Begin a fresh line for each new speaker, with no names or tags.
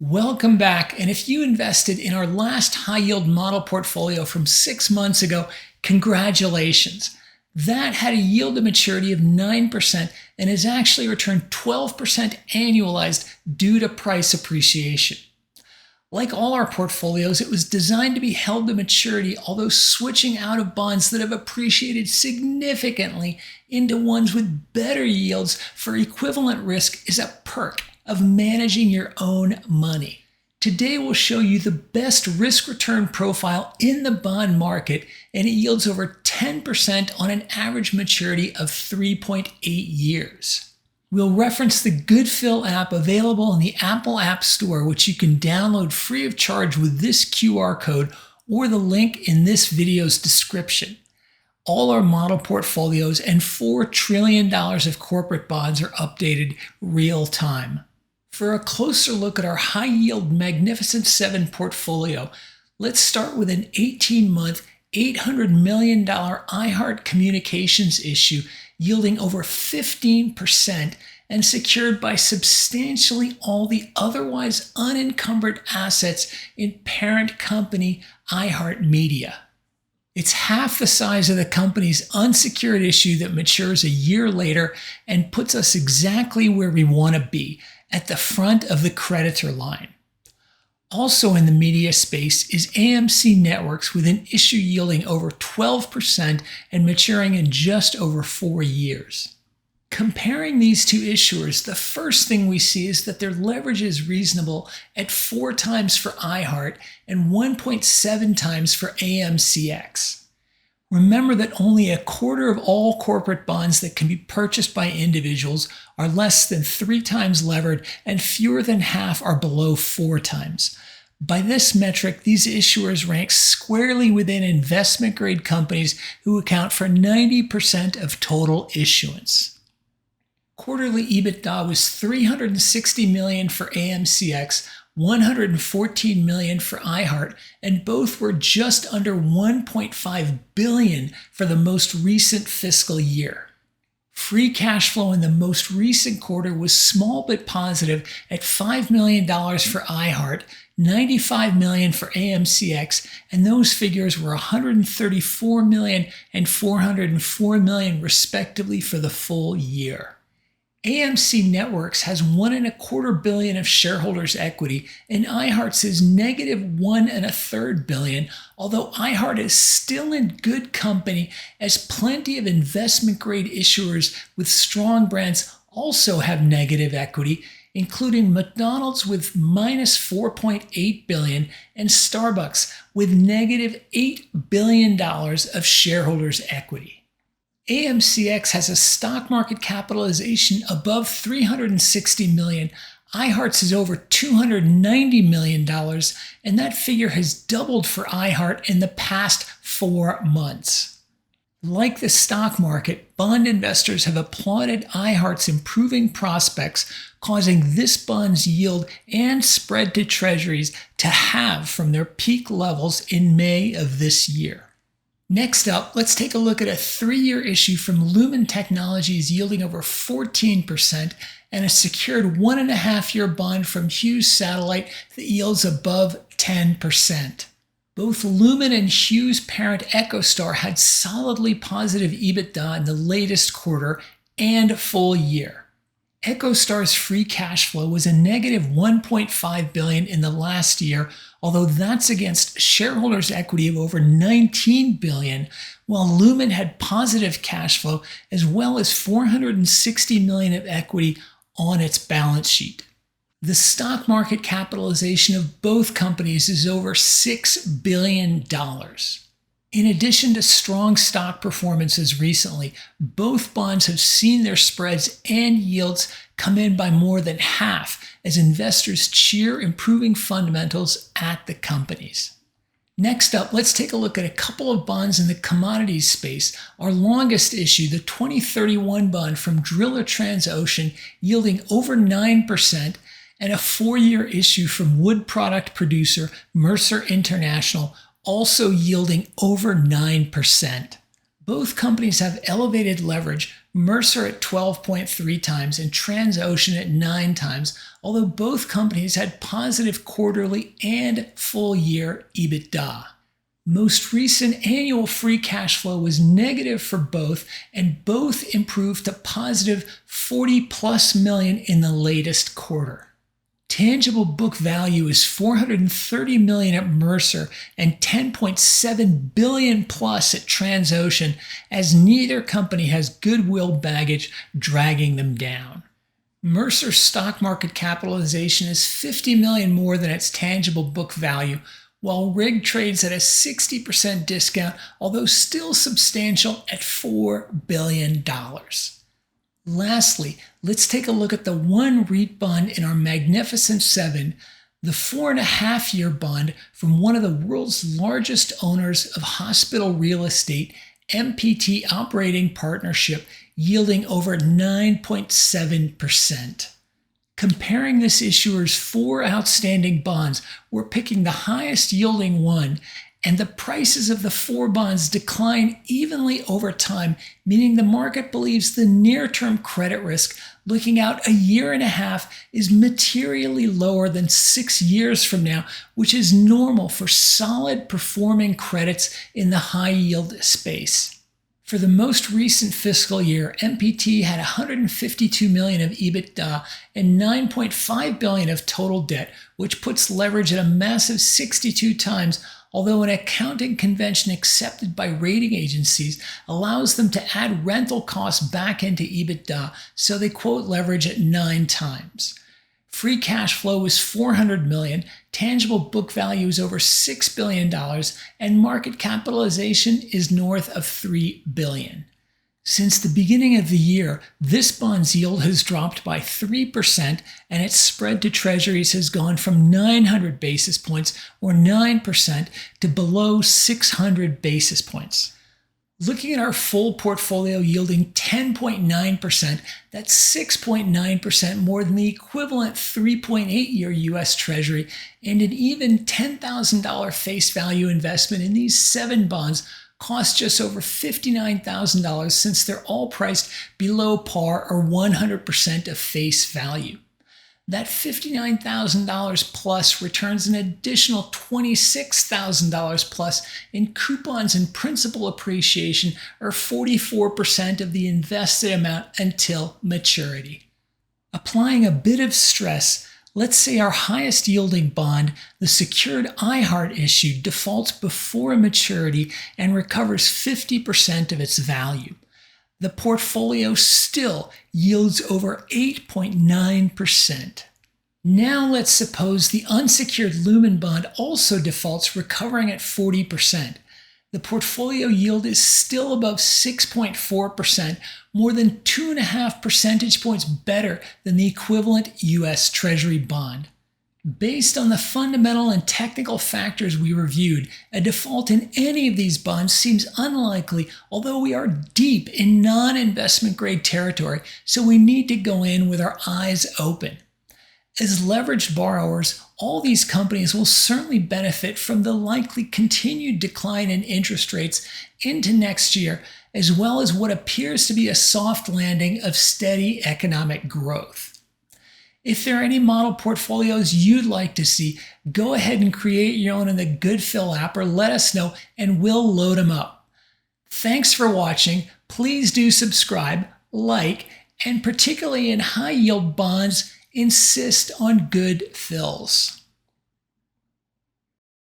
Welcome back. And if you invested in our last high yield model portfolio from 6 months ago, congratulations. That had a yield to maturity of 9% and has actually returned 12% annualized due to price appreciation. Like all our portfolios, it was designed to be held to maturity, although switching out of bonds that have appreciated significantly into ones with better yields for equivalent risk is a perk of managing your own money. Today we'll show you the best risk-return profile in the bond market, and it yields over 10% on an average maturity of 3.8 years. We'll reference the GoodFill app available in the Apple App Store, which you can download free of charge with this QR code or the link in this video's description. All our model portfolios and $4 trillion of corporate bonds are updated real time. For a closer look at our high-yield Magnificent 7 portfolio, let's start with an 18-month, $800 million iHeart Communications issue yielding over 15% and secured by substantially all the otherwise unencumbered assets in parent company iHeart Media. It's half the size of the company's unsecured issue that matures a year later and puts us exactly where we want to be, at the front of the creditor line. Also in the media space is AMC Networks with an issue yielding over 12% and maturing in just over 4 years. Comparing these two issuers, the first thing we see is that their leverage is reasonable at 4 times for iHeart and 1.7 times for AMCX. Remember that only a quarter of all corporate bonds that can be purchased by individuals are less than 3 times levered and fewer than half are below 4 times. By this metric, these issuers rank squarely within investment-grade companies who account for 90% of total issuance. Quarterly EBITDA was $360 million for AMCX, $114 million for iHeart, and both were just under $1.5 billion for the most recent fiscal year. Free cash flow in the most recent quarter was small but positive at $5 million for iHeart, $95 million for AMCX, and those figures were $134 million and $404 million respectively for the full year. AMC Networks has $1.25 billion of shareholders' equity, and iHeart's is negative $1.33 billion, although iHeart is still in good company as plenty of investment-grade issuers with strong brands also have negative equity, including McDonald's with minus $4.8 billion and Starbucks with negative $8 billion of shareholders' equity. AMCX has a stock market capitalization above $360 million. iHeart's is over $290 million, and that figure has doubled for iHeart in the past 4 months. Like the stock market, bond investors have applauded iHeart's improving prospects, causing this bond's yield and spread to treasuries to halve from their peak levels in May of this year. Next up, let's take a look at a 3-year issue from Lumen Technologies yielding over 14% and a secured 1.5-year bond from Hughes Satellite that yields above 10%. Both Lumen and Hughes parent EchoStar had solidly positive EBITDA in the latest quarter and full year. EchoStar's free cash flow was a negative $1.5 billion in the last year, although that's against shareholders' equity of over $19 billion, while Lumen had positive cash flow as well as $460 million of equity on its balance sheet. The stock market capitalization of both companies is over $6 billion. In addition to strong stock performances recently, both bonds have seen their spreads and yields come in by more than half as investors cheer improving fundamentals at the companies. Next up, let's take a look at a couple of bonds in the commodities space. Our longest issue, the 2031 bond from driller Transocean, yielding over 9%, and a 4-year issue from wood product producer Mercer International, also yielding over 9%. Both companies have elevated leverage, Mercer at 12.3 times and Transocean at 9 times, although both companies had positive quarterly and full year EBITDA. Most recent annual free cash flow was negative for both, and both improved to positive 40+ million in the latest quarter. Tangible book value is $430 million at Mercer and $10.7 billion plus at Transocean, as neither company has goodwill baggage dragging them down. Mercer's stock market capitalization is $50 million more than its tangible book value, while RIG trades at a 60% discount, although still substantial at $4 billion. Lastly, let's take a look at the one REIT bond in our Magnificent Seven, the 4.5-year bond from one of the world's largest owners of hospital real estate, MPT Operating Partnership, yielding over 9.7%. Comparing this issuer's 4 outstanding bonds, we're picking the highest yielding one, and the prices of the 4 bonds decline evenly over time, meaning the market believes the near-term credit risk looking out a year and a half is materially lower than 6 years from now, which is normal for solid performing credits in the high yield space. For the most recent fiscal year, MPT had $152 million of EBITDA and $9.5 billion of total debt, which puts leverage at a massive 62 times, although an accounting convention accepted by rating agencies allows them to add rental costs back into EBITDA, so they quote leverage at 9 times. Free cash flow was $400 million, tangible book value is over $6 billion, and market capitalization is north of $3 billion. Since the beginning of the year, this bond's yield has dropped by 3%, and its spread to treasuries has gone from 900 basis points, or 9%, to below 600 basis points. Looking at our full portfolio yielding 10.9%, that's 6.9% more than the equivalent 3.8-year U.S. Treasury, and an even $10,000 face value investment in these 7 bonds cost just over $59,000 since they're all priced below par or 100% of face value. That $59,000 plus returns an additional $26,000 plus in coupons and principal appreciation, or 44% of the invested amount until maturity. Applying a bit of stress, let's say our highest yielding bond, the secured IHeart issue, defaults before maturity and recovers 50% of its value. The portfolio still yields over 8.9%. Now let's suppose the unsecured Lumen bond also defaults, recovering at 40%. The portfolio yield is still above 6.4%, more than 2.5 percentage points better than the equivalent U.S. Treasury bond. Based on the fundamental and technical factors we reviewed, a default in any of these bonds seems unlikely, although we are deep in non-investment grade territory, so we need to go in with our eyes open. As leveraged borrowers, all these companies will certainly benefit from the likely continued decline in interest rates into next year, as well as what appears to be a soft landing of steady economic growth. If there are any model portfolios you'd like to see, go ahead and create your own in the GoodFill app, or let us know and we'll load them up. Thanks for watching. Please do subscribe, like, and particularly in high yield bonds, insist on good fills.